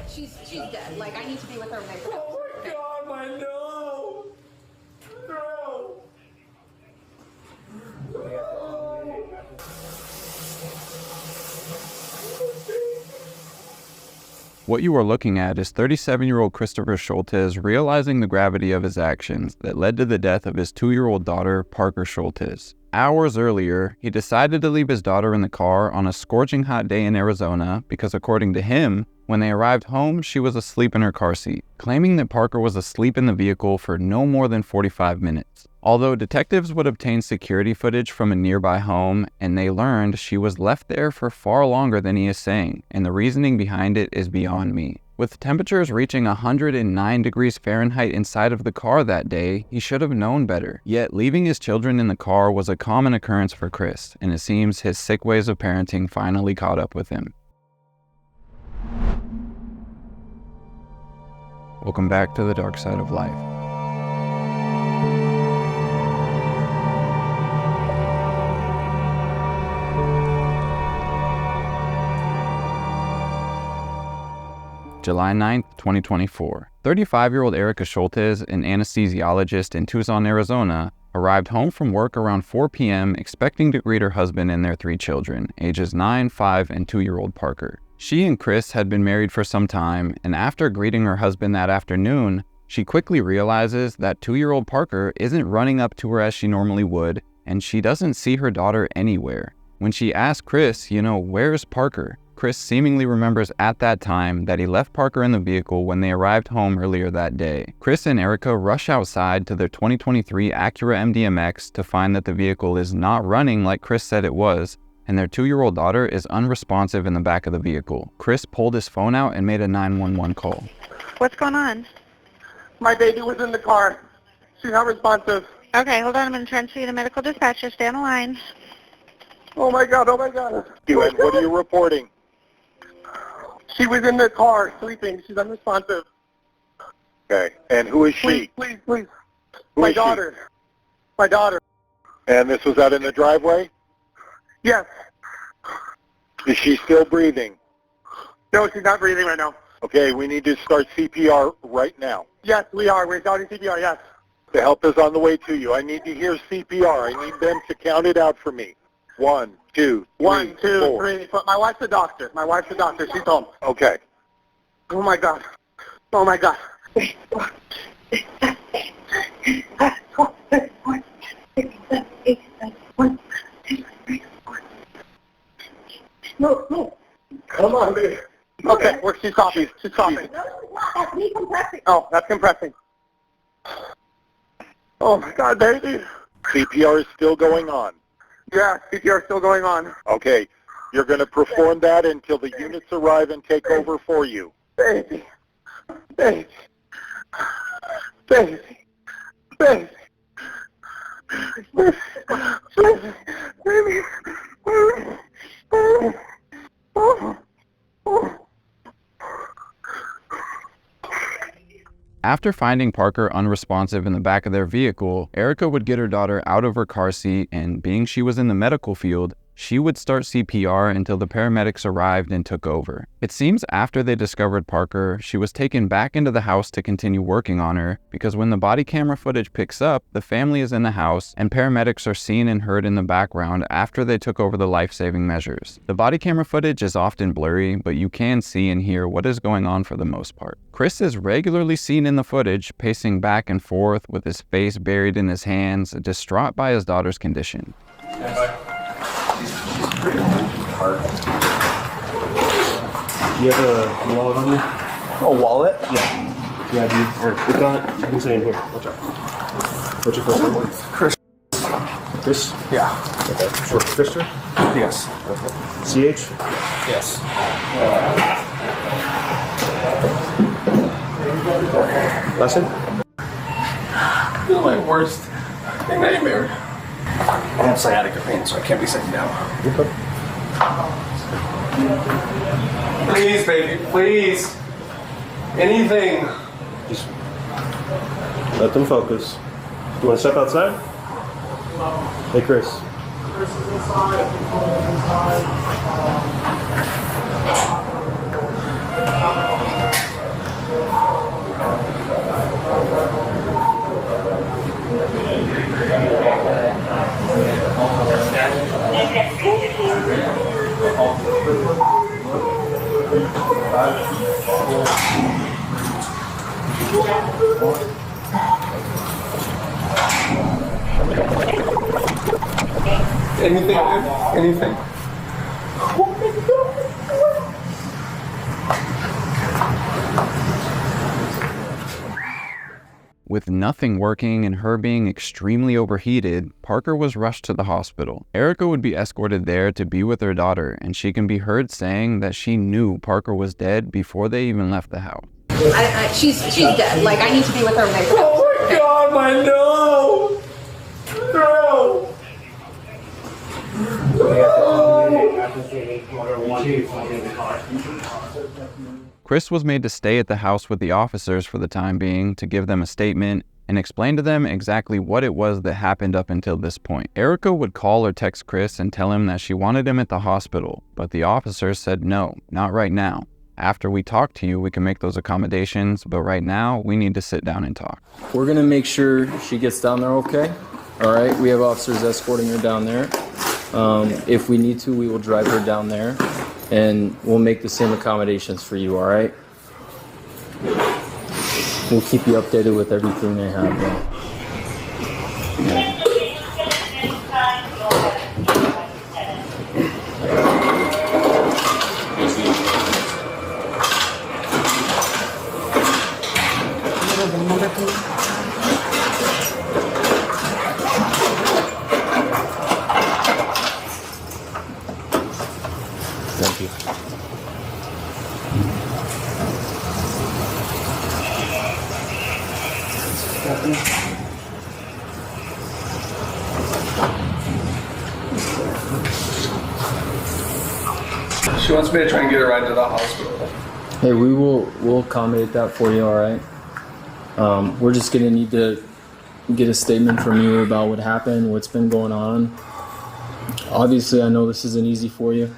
She's dead. Like, I need to be with her victim. Oh my God, my no! No! What you are looking at is 37-year-old Christopher Scholtes realizing the gravity of his actions that led to the death of his 2-year-old daughter, Parker Scholtes. Hours earlier, he decided to leave his daughter in the car on a scorching hot day in Arizona because, according to him, when they arrived home, she was asleep in her car seat, claiming that Parker was asleep in the vehicle for no more than 45 minutes. Although detectives would obtain security footage from a nearby home, and they learned she was left there for far longer than he is saying, and the reasoning behind it is beyond me. With temperatures reaching 109 degrees Fahrenheit inside of the car that day, he should have known better. Yet leaving his children in the car was a common occurrence for Chris, and it seems his sick ways of parenting finally caught up with him. Welcome back to the Dark Side of Life. July 9th, 2024. 35-year-old Erica Scholtes, an anesthesiologist in Tucson, Arizona, arrived home from work around 4 p.m. expecting to greet her husband and their 3 children, ages 9, 5, and 2-year-old Parker. She and Chris had been married for some time, and after greeting her husband that afternoon, she quickly realizes that 2-year-old Parker isn't running up to her as she normally would, and she doesn't see her daughter anywhere. When she asks Chris, where's Parker? Chris seemingly remembers at that time that he left Parker in the vehicle when they arrived home earlier that day. Chris and Erica rush outside to their 2023 Acura MDMX to find that the vehicle is not running like Chris said it was, and their 2-year-old daughter is unresponsive in the back of the vehicle. Chris pulled his phone out and made a 911 call. What's going on? My baby was in the car. She's not responsive. Okay, hold on. I'm going to transfer you to medical dispatcher. Stay on the line. Oh my God, oh my God. And what are you reporting? She was in the car sleeping. She's unresponsive. Okay. And who is she? Please. Who My is she? daughter. My daughter. And this was out in the driveway? Yes. Is she still breathing? No, she's not breathing right now. Okay, we need to start CPR right now. Yes, we are. We're starting CPR, yes. The help is on the way to you. I need to hear CPR. I need them to count it out for me. 1, 2, 3, 1, 2, 4. 3. But my wife's a doctor. She's home. Okay. Oh my God. Oh my God. No. Come on, baby. Okay, she's coughing. She's coughing. That's me compressing. Oh, that's compressing. Oh my God, baby. CPR is still going on. Yeah, CPR is still going on. Okay. You're going to perform that until the units arrive and take over for you. Baby. After finding Parker unresponsive in the back of their vehicle, Erica would get her daughter out of her car seat, and being she was in the medical field, she would start CPR until the paramedics arrived and took over. It seems after they discovered Parker, she was taken back into the house to continue working on her, because when the body camera footage picks up, the family is in the house, and paramedics are seen and heard in the background after they took over the life-saving measures. The body camera footage is often blurry, but you can see and hear what is going on for the most part. Chris is regularly seen in the footage, pacing back and forth with his face buried in his hands, distraught by his daughter's condition. You have a wallet on you? A wallet? Yeah. Yeah, dude. Or it's on. You can say in here. Watch out. What's your first name? Chris. Chris? Yeah. Okay. Short for Christopher? Yes. Okay. CH? Yes. Last name? This is my worst nightmare. I have sciatica pain, so I can't be sitting down. Okay. Please, baby, please. Anything. Just let them focus. You want to step outside? Hey, Chris. Chris is inside. Inside. Anything? Anything? With nothing working and her being extremely overheated, Parker was rushed to the hospital. Erica would be escorted there to be with her daughter, and she can be heard saying that she knew Parker was dead before they even left the house. She's dead. Like, I need to be with her right now. Oh my God, my nose! No! Chris was made to stay at the house with the officers for the time being to give them a statement and explain to them exactly what it was that happened up until this point. Erica would call or text Chris and tell him that she wanted him at the hospital, but the officers said no, not right now. After we talk to you, we can make those accommodations, but right now, we need to sit down and talk. We're gonna make sure she gets down there okay. All right, we have officers escorting her down there. If we need to, we will drive her down there and we'll make the same accommodations for you, all right? We'll keep you updated with everything they have there. Thank you. She wants me to try and get her right to the hospital. Hey, we'll accommodate that for you, all right? We're just gonna need to get a statement from you about what happened, what's been going on. Obviously, I know this isn't easy for you,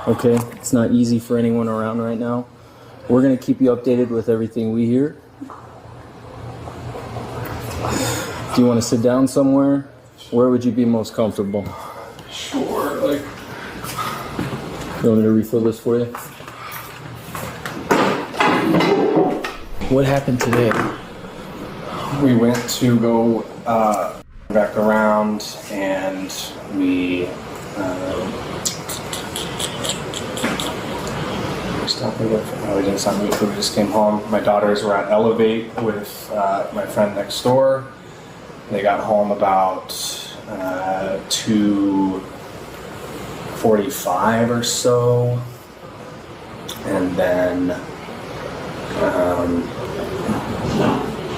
okay? It's not easy for anyone around right now. We're gonna keep you updated with everything we hear. Do you want to sit down somewhere? Where would you be most comfortable? Sure, like... You want me to refill this for you? What happened today? We went to go back around and we we didn't stop moving. We just came home. My daughters were at Elevate with my friend next door. They got home about 2:45 or so, and then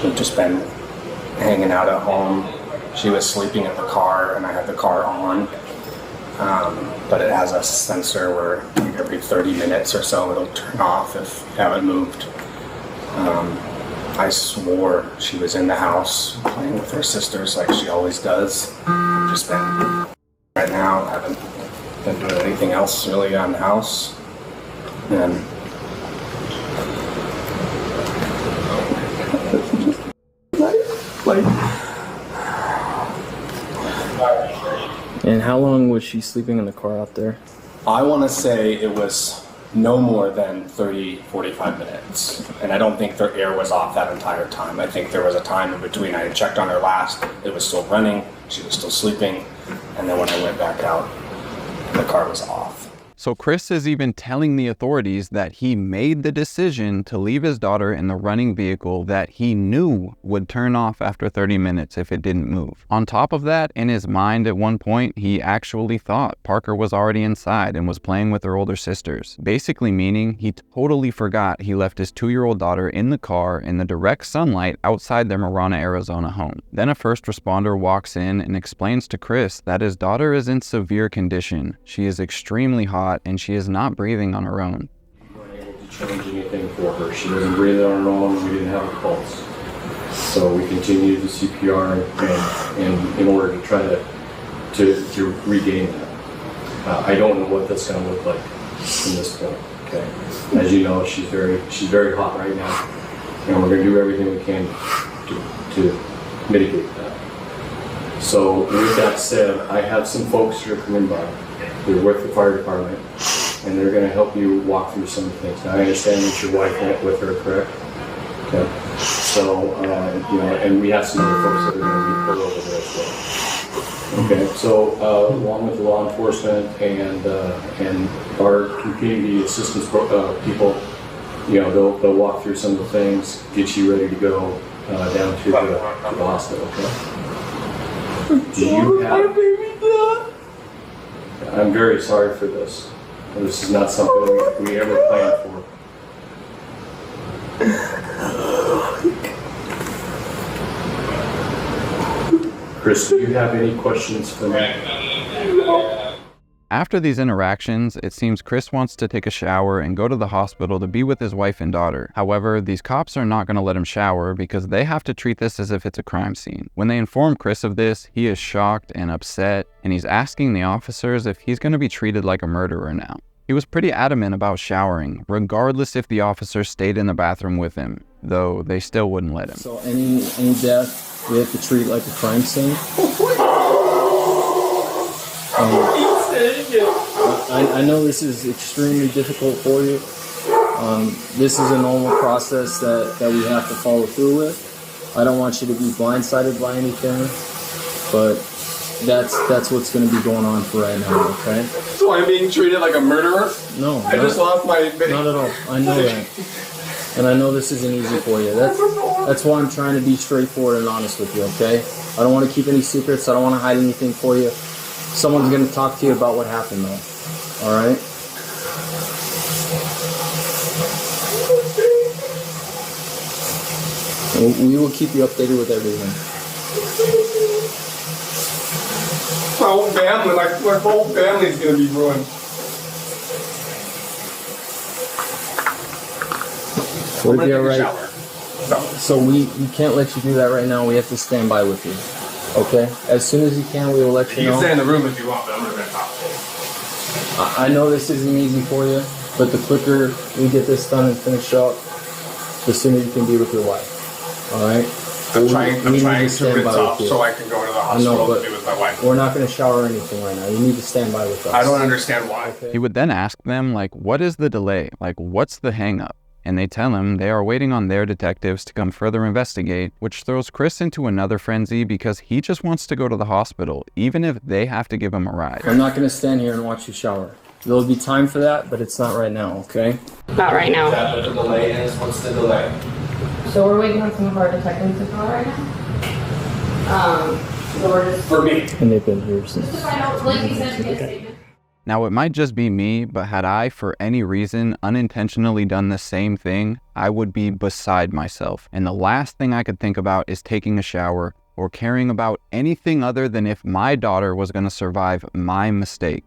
we've just been hanging out at home. She was sleeping in the car, and I had the car on. But it has a sensor where like every 30 minutes or so it'll turn off if you haven't moved. I swore she was in the house playing with her sisters like she always does. Just been right now, haven't been doing anything else really around the house. And And how long was she sleeping in the car out there? I want to say it was no more than 30, 45 minutes. And I don't think their air was off that entire time. I think there was a time in between. I had checked on her last, it was still running, she was still sleeping, and then when I went back out, the car was off. So Chris is even telling the authorities that he made the decision to leave his daughter in the running vehicle that he knew would turn off after 30 minutes if it didn't move. On top of that, in his mind at one point, he actually thought Parker was already inside and was playing with her older sisters. Basically meaning he totally forgot he left his 2-year-old daughter in the car in the direct sunlight outside their Marana, Arizona home. Then a first responder walks in and explains to Chris that his daughter is in severe condition. She is extremely hot and she is not breathing on her own. We weren't able to change anything for her. She wasn't breathing on her own. We didn't have a pulse. So we continued the CPR and in order to try to regain that. I don't know what that's going to look like from this point. Okay, as you know, she's very hot right now, and we're going to do everything we can to mitigate that. So with that said, I have some folks who are coming by. They're with the fire department. and they're going to help you walk through some of the things. Now, I understand that your wife went with her, correct? Okay. So, and we have some other folks that are going to meet her over there as well. Okay. So, along with law enforcement and our community assistance people, they'll walk through some of the things, get you ready to go down to the hospital. Okay. Do you have? I'm very sorry for this. This is not something we ever planned for. Chris, do you have any questions for me? After these interactions, it seems Chris wants to take a shower and go to the hospital to be with his wife and daughter. However, these cops are not going to let him shower because they have to treat this as if it's a crime scene. When they inform Chris of this, he is shocked and upset, and he's asking the officers if he's going to be treated like a murderer now. He was pretty adamant about showering, regardless if the officers stayed in the bathroom with him, though they still wouldn't let him. So any death, we have to treat like a crime scene? I know this is extremely difficult for you. This is a normal process that we have to follow through with. I don't want you to be blindsided by anything, but that's what's going to be going on for right now, okay? So I'm being treated like a murderer? No. I just lost my baby. Not at all. I know that. And I know this isn't easy for you. That's why I'm trying to be straightforward and honest with you, okay? I don't want to keep any secrets. I don't want to hide anything for you. Someone's going to talk to you about what happened, though. All right? We will keep you updated with everything. My whole family, my whole family's going to be ruined. Would it be all right? So we can't let you do that right now. We have to stand by with you. Okay? As soon as you can, we will let you know. You can stay in the room if you want, but I'm going to talk. I know this isn't easy for you, but the quicker we get this done and finished up, the sooner you can be with your wife. All right? I'm trying to rinse off so I can go to the hospital to be with my wife. We're not going to shower or anything right now. You need to stand by with us. I don't understand why. Okay. He would then ask them, what is the delay? What's the hang-up? And they tell him they are waiting on their detectives to come further investigate, which throws Chris into another frenzy because he just wants to go to the hospital, even if they have to give him a ride. I'm not going to stand here and watch you shower. There'll be time for that, but it's not right now, okay? Not right now. Is that what the delay is? What's the delay? So we're waiting on some of our detectives to call right now. So we're just... For me. And they've been here since... Just to find out, like you said, to get a statement. Now, it might just be me, but had I, for any reason, unintentionally done the same thing, I would be beside myself. And the last thing I could think about is taking a shower or caring about anything other than if my daughter was going to survive my mistake.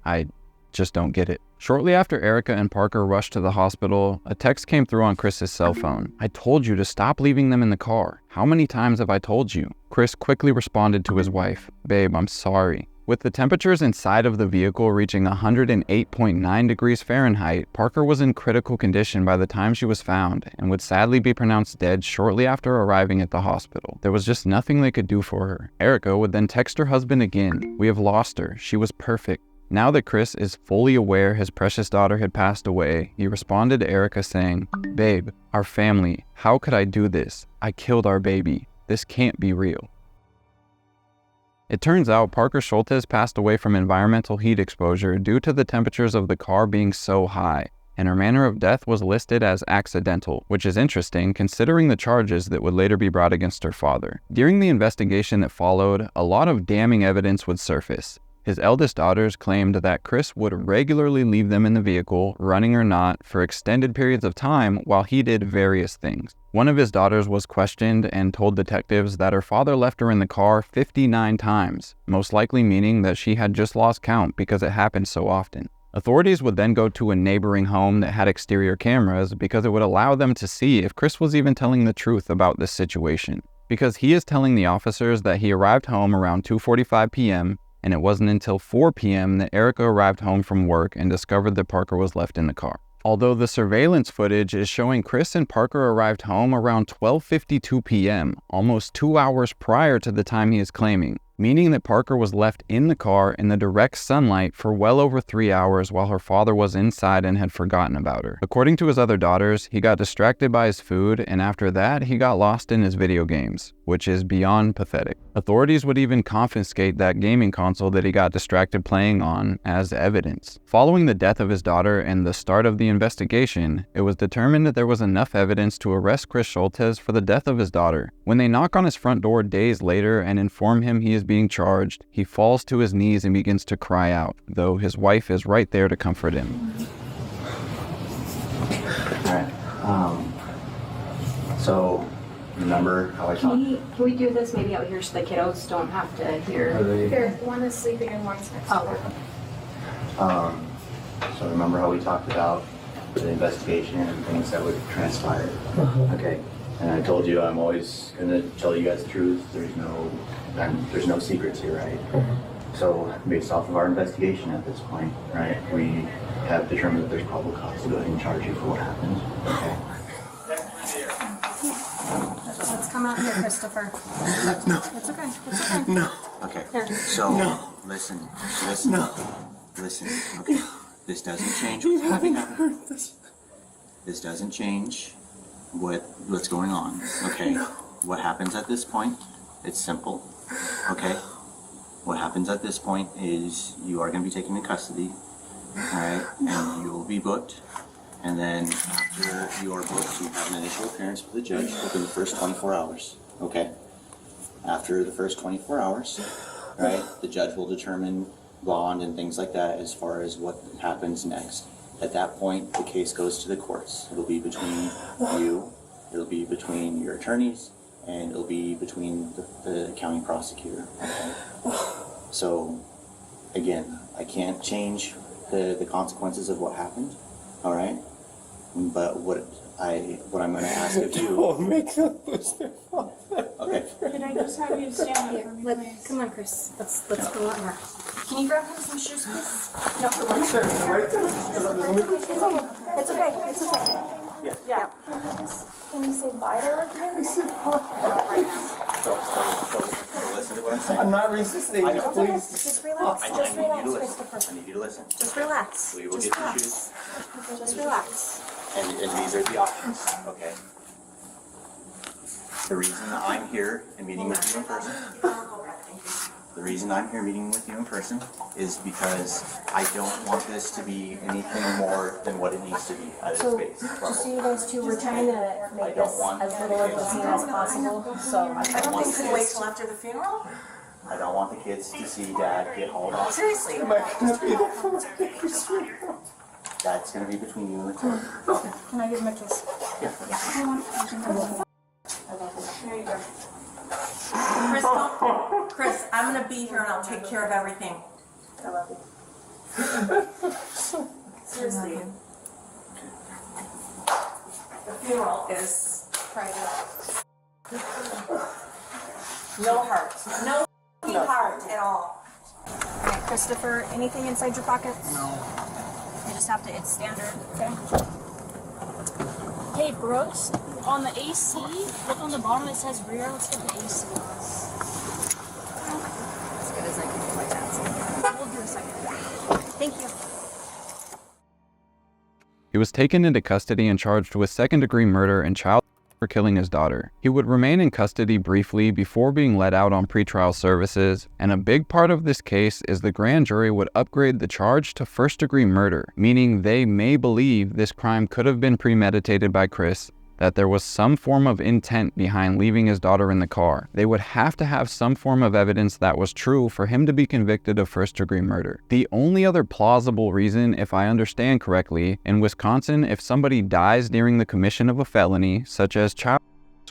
I just don't get it. Shortly after Erica and Parker rushed to the hospital, a text came through on Chris's cell phone. "I told you to stop leaving them in the car. How many times have I told you?" Chris quickly responded to his wife, "Babe, I'm sorry." With the temperatures inside of the vehicle reaching 108.9 degrees Fahrenheit, Parker was in critical condition by the time she was found and would sadly be pronounced dead shortly after arriving at the hospital. There was just nothing they could do for her. Erica would then text her husband again. "We have lost her. She was perfect." Now that Chris is fully aware his precious daughter had passed away, he responded to Erica saying, "Babe, our family, how could I do this? I killed our baby. This can't be real." It turns out Parker Scholtes passed away from environmental heat exposure due to the temperatures of the car being so high, and her manner of death was listed as accidental, which is interesting considering the charges that would later be brought against her father. During the investigation that followed, a lot of damning evidence would surface. His eldest daughters claimed that Chris would regularly leave them in the vehicle, running or not, for extended periods of time while he did various things. One of his daughters was questioned and told detectives that her father left her in the car 59 times, most likely meaning that she had just lost count because it happened so often. Authorities would then go to a neighboring home that had exterior cameras because it would allow them to see if Chris was even telling the truth about this situation. Because he is telling the officers that he arrived home around 2:45 p.m., and it wasn't until 4 p.m. that Erica arrived home from work and discovered that Parker was left in the car. Although the surveillance footage is showing Chris and Parker arrived home around 12:52 p.m., almost 2 hours prior to the time he is claiming, meaning that Parker was left in the car in the direct sunlight for well over 3 hours while her father was inside and had forgotten about her. According to his other daughters, he got distracted by his food, and after that, he got lost in his video games, which is beyond pathetic. Authorities would even confiscate that gaming console that he got distracted playing on as evidence. Following the death of his daughter and the start of the investigation, it was determined that there was enough evidence to arrest Chris Scholtes for the death of his daughter. When they knock on his front door days later and inform him he is being charged, he falls to his knees and begins to cry out, though his wife is right there to comfort him. Alright, so remember how I talked? Can we do this maybe out here so the kiddos don't have to hear? Here, one is sleeping and one's next door. So remember how we talked about the investigation and things that would transpire? Okay, and I told you I'm always gonna tell you guys the truth. There's no secrets here, right? So based off of our investigation at this point, right, we have determined that there's probable cause to go ahead and charge you for what happened. Okay. Let's come out here, Christopher. No. It's okay. It's okay. No. Okay. Here. So listen. No. Listen. Okay. This doesn't change This doesn't change what's going on. Okay. What happens at this point? It's simple. Okay. What happens at this point is you are going to be taken into custody. Alright, and you will be booked, and then after you are booked, you have an initial appearance with the judge within the first 24 hours, okay? After the first 24 hours, right, the judge will determine bond and things like that as far as what happens next. At that point, the case goes to the courts. It'll be between you, it'll be between your attorneys, and it'll be between the county prosecutor, okay? So, again, I can't change the consequences of what happened, all right? But what I'm going to ask of you. Okay. Can I just have you stand up for me, please? Come on, Chris. Let's go out here. Can you grab him some shoes, please? No, It's okay. It's okay. yeah. Can you say bye to her? Listen to what I'm saying. I'm not resisting, please. Just relax. I Just need you relax, to listen. Christopher. I need you to listen. Just relax. We will Just get your relax. shoes, Just relax. and these are the options, okay? The reason I'm here and meeting with you in person, is because I don't want this to be anything more than what it needs to be at its So, base. just so you guys two, we're trying to make this as little of a scene as possible, so. I don't want Could wait till after the funeral? I don't want the kids to see Dad get hauled off. Seriously? That's gonna be between you and the court. Can I give him a kiss? Yeah. There you go. Chris, I'm gonna be here and I'll take care of everything. I love you. Seriously. The funeral is private. No heart. No heart at all. Alright, Christopher, anything inside your pockets? No. You just have to, it's standard, okay? Hey Brooks, on the AC, look on the bottom, it says rear. Let's get the AC on. As good as I can do my task. We'll do a second. Thank you. He was taken into custody and charged with second-degree murder and child for killing his daughter. He would remain in custody briefly before being let out on pretrial services, and a big part of this case is the grand jury would upgrade the charge to first-degree murder, meaning they may believe this crime could have been premeditated by Chris, that there was some form of intent behind leaving his daughter in the car. They would have to have some form of evidence that was true for him to be convicted of first-degree murder. The only other plausible reason, if I understand correctly, in Wisconsin, if somebody dies during the commission of a felony, such as child,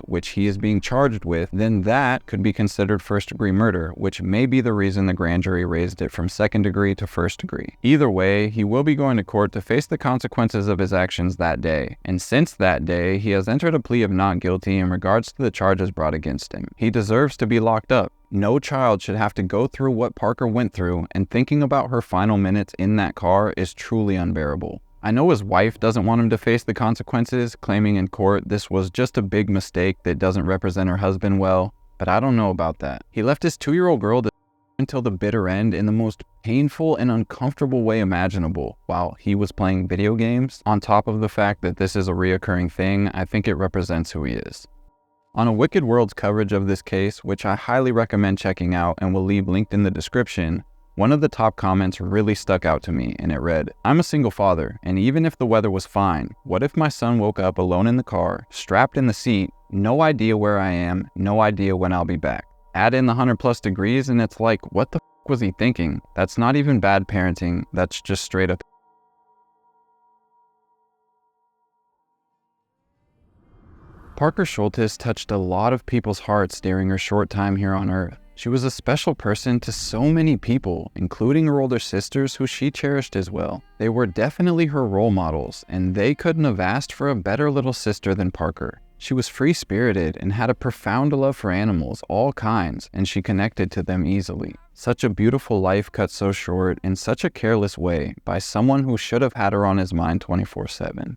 which he is being charged with, then that could be considered first-degree murder, which may be the reason the grand jury raised it from second-degree to first-degree. Either way, he will be going to court to face the consequences of his actions that day, and since that day, he has entered a plea of not guilty in regards to the charges brought against him. He deserves to be locked up. No child should have to go through what Parker went through, and thinking about her final minutes in that car is truly unbearable. I know his wife doesn't want him to face the consequences, claiming in court this was just a big mistake that doesn't represent her husband well, but I don't know about that. He left his 2-year-old girl to until the bitter end in the most painful and uncomfortable way imaginable while he was playing video games. On top of the fact that this is a reoccurring thing, I think it represents who he is. On a Wicked World's coverage of this case, which I highly recommend checking out and will leave linked in the description, one of the top comments really stuck out to me, and it read, "I'm a single father, and even if the weather was fine, what if my son woke up alone in the car, strapped in the seat, no idea where I am, no idea when I'll be back? Add in the 100+ degrees and it's like, what the f was he thinking? That's not even bad parenting, that's just straight up." Parker Scholtes touched a lot of people's hearts during her short time here on Earth. She was a special person to so many people, including her older sisters who she cherished as well. They were definitely her role models, and they couldn't have asked for a better little sister than Parker. She was free-spirited and had a profound love for animals, all kinds, and she connected to them easily. Such a beautiful life cut so short in such a careless way by someone who should have had her on his mind 24/7.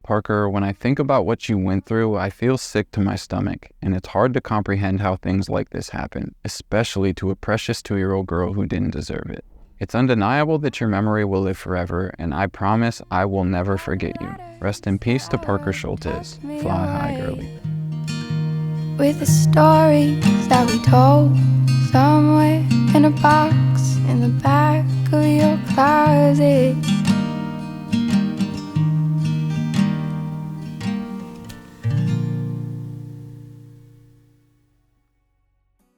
Parker, when I think about what you went through, I feel sick to my stomach, and it's hard to comprehend how things like this happen, especially to a precious 2-year-old girl who didn't deserve it. It's undeniable that your memory will live forever, and I promise I will never forget you. Rest in peace to Parker Scholtes. Fly high, girlie. With the stories that we told, somewhere in a box in the back of your closet.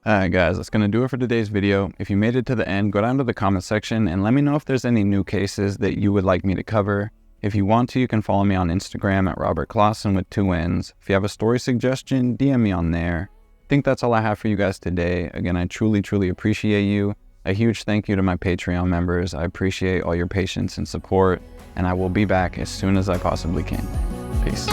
Alright guys, that's going to do it for today's video. If you made it to the end, go down to the comment section and let me know if there's any new cases that you would like me to cover. If you want to, you can follow me on Instagram at Robert Clausen with 2 N's. If you have a story suggestion, DM me on there. I think that's all I have for you guys today. Again, I truly appreciate you. A huge thank you to my Patreon members. I appreciate all your patience and support, and I will be back as soon as I possibly can. Peace.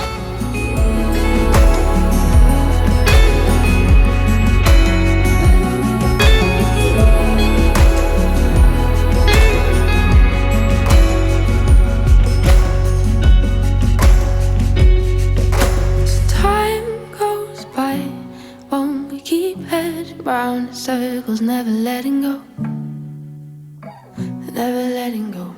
Round in circles, never letting go, never letting go.